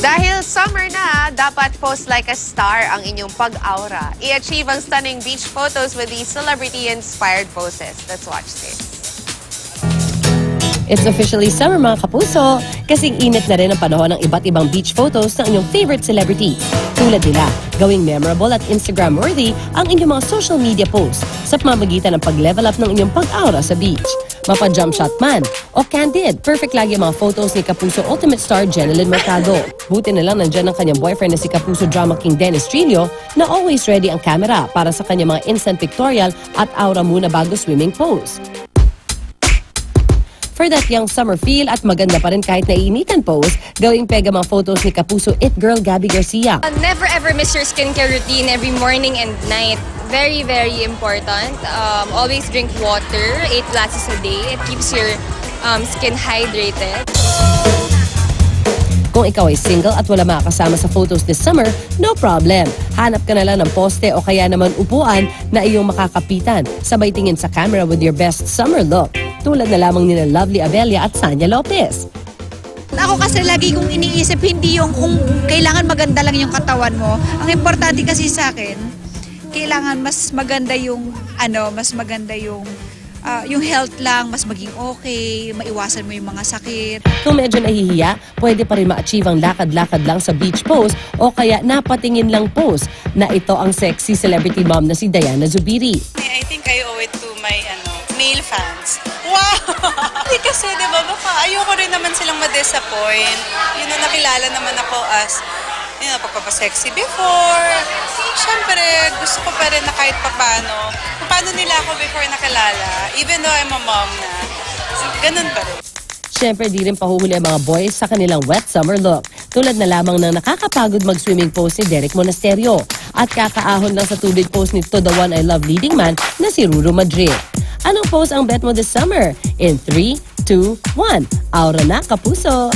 Dahil summer na, dapat post like a star ang inyong pag-aura. I-achieve ang stunning beach photos with these celebrity-inspired poses. Let's watch this. It's officially summer mga kapuso, kasing init na rin ang panahon ng iba't ibang beach photos ng inyong favorite celebrity. Tulad nila, gawing memorable at Instagram-worthy ang inyong mga social media posts sa pamamagitan ng pag-level up ng inyong pag-aura sa beach. Mapa-jump shot man o candid, perfect lagi ang mga photos ni Kapuso Ultimate Star Jenilyn Mercado. Buti na lang nandyan ang kanyang boyfriend na si Kapuso Drama King Dennis Trillo na always ready ang camera para sa kanyang mga instant pictorial at aura muna bago swimming pose. For that young summer feel at maganda pa rin kahit naiinitan pose, gawing pega mga photos ni Kapuso It Girl Gabby Garcia. Never ever miss your skincare routine every morning and night. Very, very important. Always drink water, 8 glasses a day. It keeps your skin hydrated. Kung ikaw ay single at wala makakasama sa photos this summer, no problem. Hanap ka na lang ng poste o kaya naman upuan na iyong makakapitan. Sabay tingin sa camera with your best summer look. Tulad na lamang nila Lovely Abella at Sanya Lopez. Ako kasi lagi kong iniisip, hindi yung kung kailangan maganda lang yung katawan mo. Ang importante kasi sa akin, kailangan mas maganda yung yung health lang, mas maging okay, maiwasan mo yung mga sakit. Kung medyo nahihiya, pwede pa rin ma-achieve ang lakad-lakad lang sa beach pose o kaya napatingin lang pose na ito ang sexy celebrity mom na si Diana Zubiri. I think I owe it to my male fans. Wow! Hindi kasi, di ba, baka ayoko rin naman silang ma-disappoint. Yun na nakilala naman ako as pagpapasexy before. Siyempre, gusto ko pa rin na kahit paano nila ako before nakilala. Even though I'm a mom na, ganun pa rin. Siyempre, di rin pahuhuli ang mga boys sa kanilang wet summer look. Tulad na lamang ng nakakapagod mag-swimming pose ni Derek Monasterio at kakaahon lang sa tubig pose ni To The One I Love leading man na si Ruru Madrid. Anong pose ang bet mo this summer? In 3, 2, 1, aura na, Kapuso!